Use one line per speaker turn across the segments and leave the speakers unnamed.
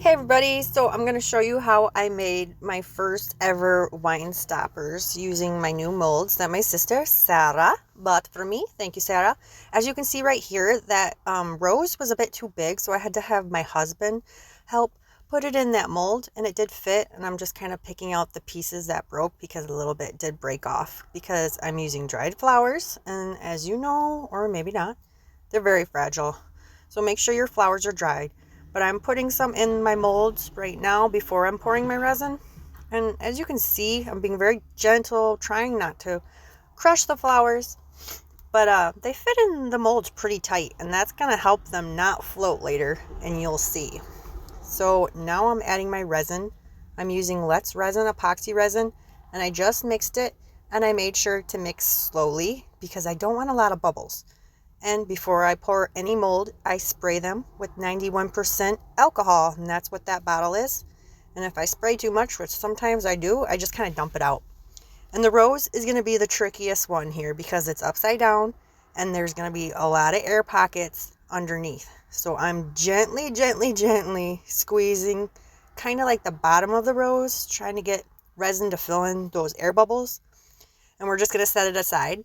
Hey everybody, so I'm going to show you how I made my first ever wine stoppers using my new molds that my sister Sarah bought for me. Thank you, Sarah. As you can see right here, that rose was a bit too big, so I had to have my husband help put it in that mold, and it did fit, and I'm just kind of picking out the pieces that broke because a little bit did break off because I'm using dried flowers, and as you know, or maybe not, they're very fragile. So make sure your flowers are dried. But I'm putting some in my molds right now before I'm pouring my resin. And as you can see, I'm being very gentle, trying not to crush the flowers. But they fit in the molds pretty tight, and that's going to help them not float later, and you'll see. So now I'm adding my resin. I'm using Let's Resin epoxy resin, and I just mixed it, and I made sure to mix slowly because I don't want a lot of bubbles. And before I pour any mold, I spray them with 91% alcohol, and that's what that bottle is. And if I spray too much, which sometimes I do, I just kind of dump it out. And the rose is going to be the trickiest one here because it's upside down and there's going to be a lot of air pockets underneath. So I'm gently squeezing kind of like the bottom of the rose, trying to get resin to fill in those air bubbles. And we're just going to set it aside.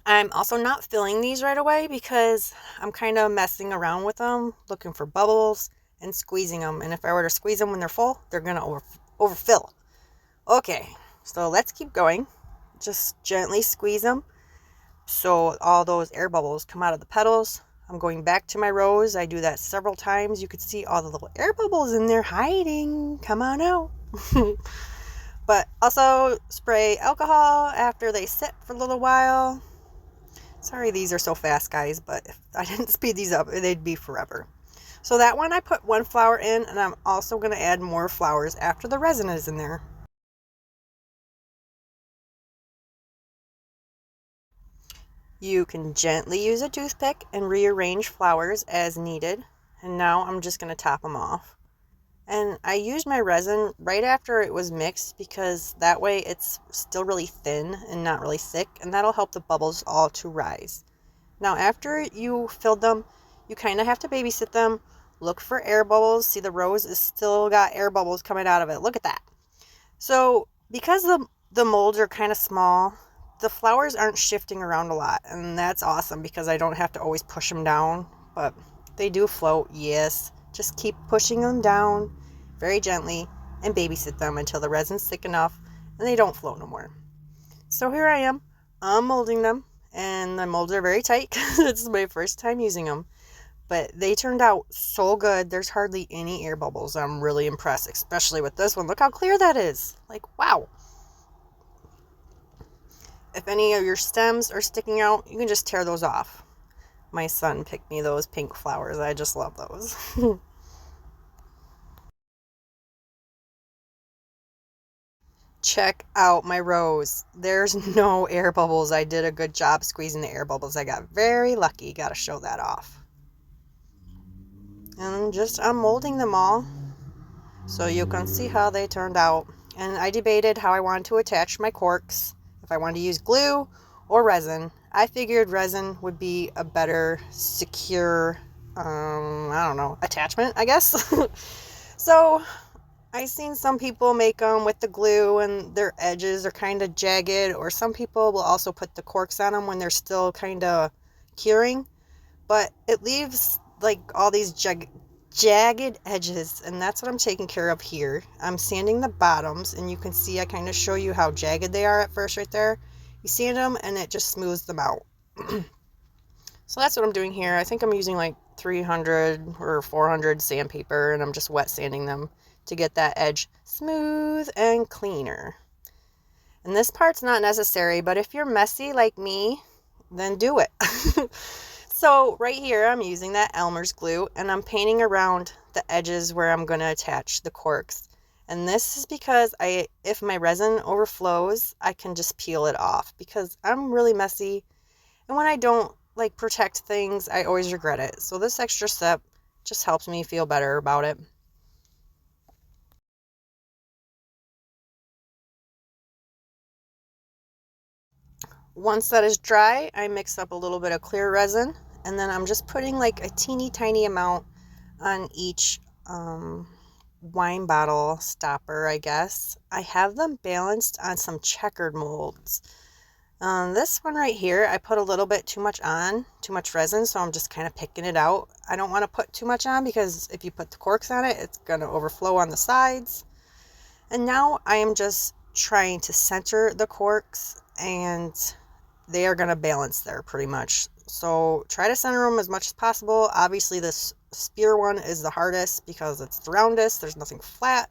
I'm also not filling these right away because I'm kind of messing around with them, looking for bubbles and squeezing them. And if I were to squeeze them when they're full, they're going to overfill. Okay, so let's keep going. Just gently squeeze them so all those air bubbles come out of the petals. I'm going back to my rose. I do that several times. You could see all the little air bubbles in there hiding. Come on out. But also spray alcohol after they sit for a little while. Sorry these are so fast, guys, but if I didn't speed these up, they'd be forever. So that one I put one flower in, and I'm also going to add more flowers after the resin is in there. You can gently use a toothpick and rearrange flowers as needed. And now I'm just going to top them off. And I used my resin right after it was mixed because that way it's still really thin and not really thick, and that'll help the bubbles all to rise. Now after you filled them, you kind of have to babysit them. Look for air bubbles. See, the rose is still got air bubbles coming out of it. Look at that. So because the molds are kind of small, the flowers aren't shifting around a lot, and that's awesome because I don't have to always push them down, but they do float, yes. Just keep pushing them down very gently and babysit them until the resin's thick enough and they don't float no more. So here I am, I'm molding them, and the molds are very tight because it's my first time using them. But they turned out so good. There's hardly any air bubbles. I'm really impressed, especially with this one. Look how clear that is. Like, wow. If any of your stems are sticking out, you can just tear those off. My son picked me those pink flowers. I just love those. Check out my rose. There's no air bubbles. I did a good job squeezing the air bubbles. I got very lucky. Got to show that off. And I'm molding them all so you can see how they turned out. And I debated how I wanted to attach my corks, if I wanted to use glue or resin. I figured resin would be a better secure, I don't know, attachment, I guess. So I've seen some people make them with the glue and their edges are kind of jagged, or some people will also put the corks on them when they're still kind of curing, but it leaves like all these jagged edges, and that's what I'm taking care of here. I'm sanding the bottoms, and you can see I kind of show you how jagged they are at first right there. You sand them and it just smooths them out. So that's what I'm doing here. I think I'm using like 300 or 400 sandpaper, and I'm just wet sanding them to get that edge smooth and cleaner. And this part's not necessary, but if you're messy like me, then do it. So right here I'm using that Elmer's glue, and I'm painting around the edges where I'm going to attach the corks. And this is because if my resin overflows, I can just peel it off because I'm really messy, and when I don't like protect things, I always regret it. So this extra step just helps me feel better about it. Once that is dry, I mix up a little bit of clear resin, and then I'm just putting like a teeny tiny amount on each wine bottle stopper, I guess. I have them balanced on some checkered molds. This one right here, I put a little bit too much on, too much resin, so I'm just kind of picking it out. I don't want to put too much on because if you put the corks on it, it's going to overflow on the sides. And now I am just trying to center the corks, and they are going to balance there pretty much. So try to center them as much as possible. Obviously this spear one is the hardest because it's the roundest. There's nothing flat.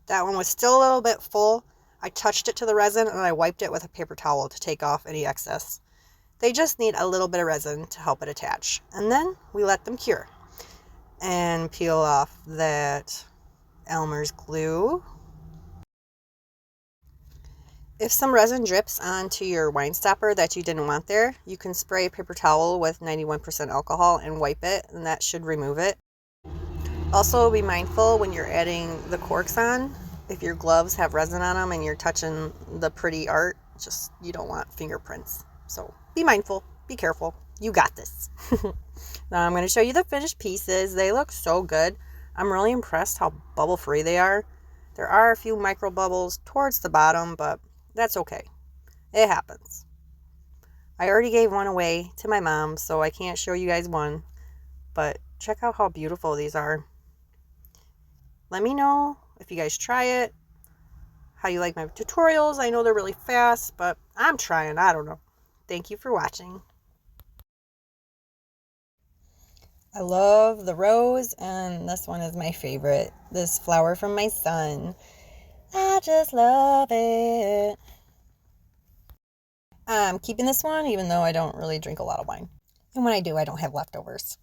That one was still a little bit full. I touched it to the resin and I wiped it with a paper towel to take off any excess. They just need a little bit of resin to help it attach. And then we let them cure and peel off that Elmer's glue. If some resin drips onto your wine stopper that you didn't want there, you can spray a paper towel with 91% alcohol and wipe it, and that should remove it. Also, be mindful when you're adding the corks on. If your gloves have resin on them and you're touching the pretty art, just you don't want fingerprints. So be mindful, be careful. You got this. Now I'm going to show you the finished pieces. They look so good. I'm really impressed how bubble free they are. There are a few micro bubbles towards the bottom, but that's okay. It happens. I already gave one away to my mom, so I can't show you guys one, but check out how beautiful these are. Let me know if you guys try it, how you like my tutorials. I know they're really fast, but I'm trying. I don't know. Thank you for watching. I love the rose, and this one is my favorite. This flower from my son. I just love it. I'm keeping this one, even though I don't really drink a lot of wine. And when I do, I don't have leftovers.